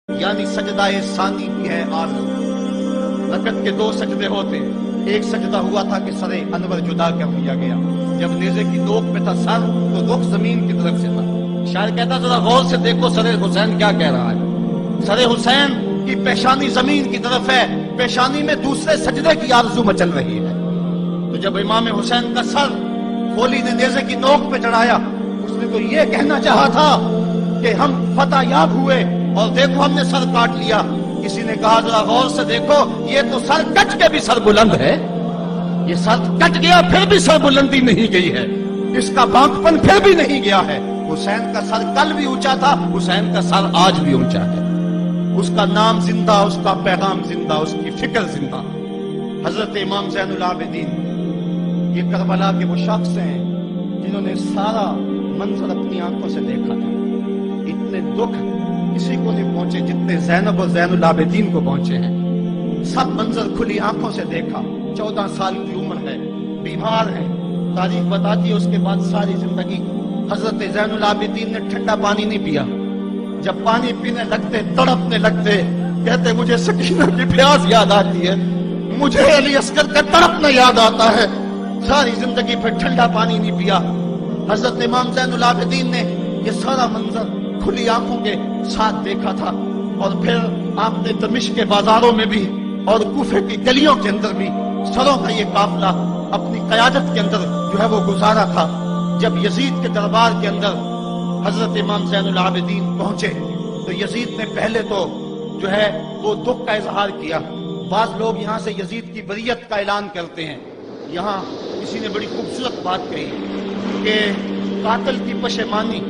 یعنی سجدہ ثانی کی ہے آرزو۔ رکعت کے 2 سجدے ہوتے، ایک سجدہ ہوا تھا کہ سر انور جدا کر دیا گیا، جب نیزے کی نوک پہ تھا سر تو رخ زمین کی طرف سے تھا۔ شاعر کہتا ذرا غور سے دیکھو سر حسین کیا کہہ رہا ہے، سر حسین کی پیشانی زمین کی طرف ہے، پیشانی میں دوسرے سجدے کی آرزو مچل رہی ہے۔ تو جب امام حسین کا سر کھولی نے نیزے کی نوک پہ چڑھایا، اس نے تو یہ کہنا چاہا تھا کہ ہم فتح یاب ہوئے اور دیکھو ہم نے سر کاٹ لیا۔ کسی نے کہا ذرا غور سے دیکھو یہ تو سر کٹ کے بھی سر بلند ہے، یہ سر کٹ گیا پھر بھی سر بلندی نہیں گئی ہے، اس کا بانک پن پھر بھی نہیں گیا ہے۔ حسین کا سر کل بھی اونچا تھا، حسین کا سر آج بھی اونچا ہے، اس کا نام زندہ، اس کا پیغام زندہ، اس کی فکر زندہ۔ حضرت امام زین العابدین یہ کربلا کے وہ شخص ہیں جنہوں نے سارا منظر اپنی آنکھوں سے دیکھا تھا۔ اتنے دکھ کسی کو نہیں پہنچے جتنے زینب اور زین العابدین کو پہنچے ہیں۔ سب منظر کھلی آنکھوں سے دیکھا، 14 سال کی عمر ہے، بیمار ہیں، تاریخ بتاتی ہے اس کے بعد ساری زندگی حضرت زین العابدین نے ٹھنڈا پانی نہیں پیا، جب پانی پینے لگتے تڑپنے لگتے، کہتے مجھے سکینہ کی پیاس یاد آتی ہے، مجھے علی اصغر کا تڑپنا یاد آتا ہے، ساری زندگی پھر ٹھنڈا پانی نہیں پیا۔ حضرت امام زین العابدین نے یہ سارا منظر کھلی آنکھوں کے ساتھ دیکھا تھا، اور پھر آپ نے دمشق کے بازاروں میں بھی اور کوفے کی گلیوں کے اندر بھی سروں کا یہ قافلہ اپنی قیادت کے اندر جو ہے وہ گزارا تھا۔ جب یزید کے دربار کے اندر حضرت امام زین العابدین پہنچے تو یزید نے پہلے تو جو ہے وہ دکھ کا اظہار کیا۔ بعض لوگ یہاں سے یزید کی بریت کا اعلان کرتے ہیں، یہاں کسی نے بڑی خوبصورت بات کہی کہ قاتل کی پشیمانی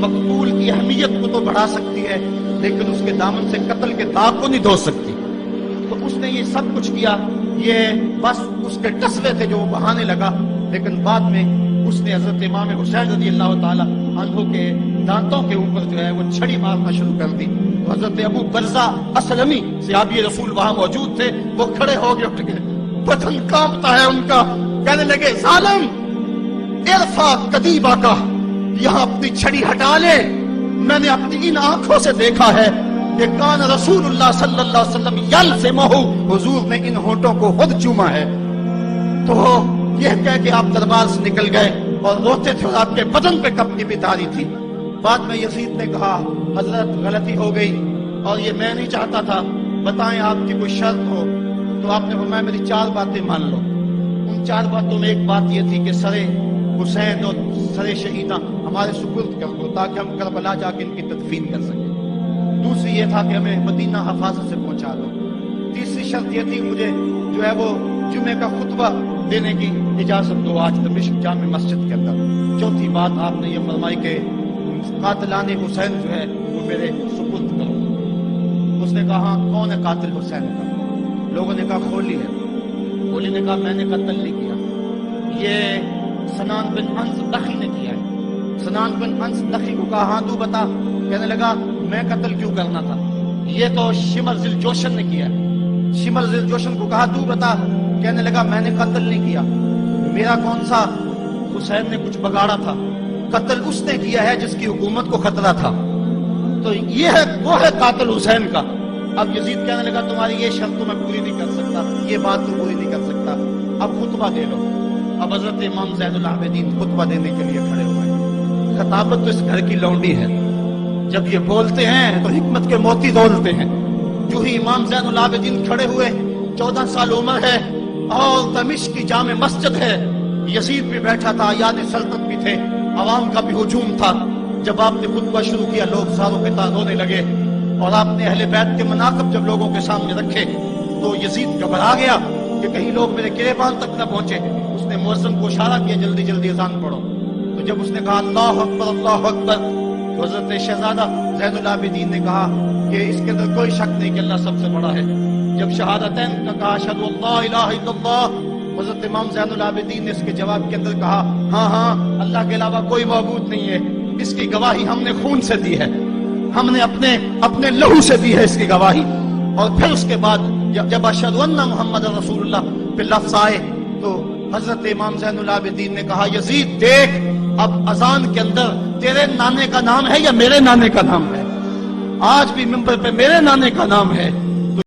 مقتول کی اہمیت کو تو بڑھا سکتی ہے لیکن اس کے دامن سے قتل کے داغ کو نہیں دھو سکتی۔ تو اس نے یہ سب کچھ کیا، یہ بس اس کے ٹسلے تھے جو وہ بہانے لگا، لیکن بعد میں اس نے حضرت امام حسین رضی اللہ تعالی عنہ کے دانتوں کے اوپر جو ہے وہ چھڑی مارنا شروع کر دی۔ تو حضرت ابو برزہ اسلمی صحابی رسول وہاں موجود تھے، وہ کھڑے ہو گئے، اٹھ گئے، بدن کانپتا ہے ان کا، کہنے لگے ظالم ارفع قدیبہ کا، یہاں اپنی چھڑی ہٹا لے، میں نے اپنی ان آنکھوں سے دیکھا ہے کہ کان رسول اللہ صلی اللہ علیہ وسلم یلزمہ، حضور نے ان ہونٹوں کو خود چوما ہے۔ تو یہ کہہ کہ آپ دربار سے نکل گئے اور روتے تھے اور آپ کے بدن پہ کپڑی بھی تاری تھی۔ بعد میں یزید نے کہا حضرت غلطی ہو گئی اور یہ میں نہیں چاہتا تھا، بتائیں آپ کی کوئی شرط ہو۔ تو آپ نے فرمایا میری 4 باتیں مان لو۔ ان 4 باتوں میں ایک بات یہ تھی کہ سر حسین اور سر شہیدہ ہمارے سپرد کر دو تاکہ ہم کربلا جا کے ان کی تدفین کر سکیں۔ دوسری یہ تھا کہ ہمیں مدینہ حفاظت سے پہنچا دو۔ تیسری شرط یہ تھی مجھے جو ہے وہ جمعے کا خطبہ دینے کی اجازت دو آج دمشق جامع مسجد کے اندر۔ چوتھی بات آپ نے یہ فرمائی کہ قاتلان حسین جو ہے وہ میرے سپرد کرو۔ اس نے کہا ہاں کون ہے قاتل حسین کا؟ لوگوں نے کہا کھولی ہے۔ کھولی نے کہا میں نے قتل نہیں کیا، یہ سنان بن انس دخی نے کیا ہے۔ سنان بن انس دخی کو کہا ہاں تو بتا، کہنے لگا میں قتل کیوں کرنا تھا، یہ تو شمر ذی الجوشن نے کیا ہے۔ شمر ذی الجوشن کو کہا تو بتا، کہنے لگا میں نے قتل نہیں کیا، میرا کون سا حسین نے کچھ بگاڑا تھا، قتل اس نے کیا ہے جس کی حکومت کو خطرہ تھا۔ تو یہ ہے وہ ہے قاتل حسین کا۔ اب یزید کہنے لگا تمہاری یہ شرط تو میں پوری نہیں کر سکتا، یہ بات تو پوری نہیں کر سکتا، اب خطبہ دے لو۔ اب حضرت امام زین العابدین خطبہ دینے کے لیے کھڑے ہوئے۔ خطابت تو اس گھر کی لونڈی ہے، جب یہ بولتے ہیں تو حکمت کے موتی دولتے ہیں۔ جو ہی امام زین العابدین کھڑے ہوئے، 14 سال عمر ہے اور دمشق کی جامع مسجد ہے، یزید بھی بیٹھا تھا، یاد سلطنت بھی تھے، عوام کا بھی ہجوم تھا۔ جب آپ نے خطبہ شروع کیا لوگ ساروں کے تار رونے لگے، اور آپ نے اہل بیت کے مناقب جب لوگوں کے سامنے رکھے تو یزید گھبرا گیا کہ کہیں لوگ میرے گریبان تک نہ پہنچے۔ اس نے مؤذن کو اشارہ کیا جلدی جلدی اذان پڑھو۔ تو جب اس نے کہا اللہ اکبر اللہ اکبر، تو حضرت شہزادہ زین العابدین نے کہا کہ اس کے اندر کوئی شک نہیں کہ اللہ سب سے بڑا ہے۔ جب شہادتین کا کہا اشہد ان لا الہ الا اللہ، حضرت امام زین العابدین نے اس کے جواب کے اندر کہا ہاں ہاں اللہ کے علاوہ کوئی معبود نہیں ہے، اس کی گواہی ہم نے خون سے دی ہے، ہم نے اپنے لہو سے دی ہے اس کی گواہی۔ اور پھر اس کے بعد جب اشہد ان محمد رسول اللہ پہ لفظ آئے تو حضرت امام زین العابدین نے کہا یزید دیکھ اب اذان کے اندر تیرے نانے کا نام ہے یا میرے نانے کا نام ہے؟ آج بھی منبر پہ میرے نانے کا نام ہے.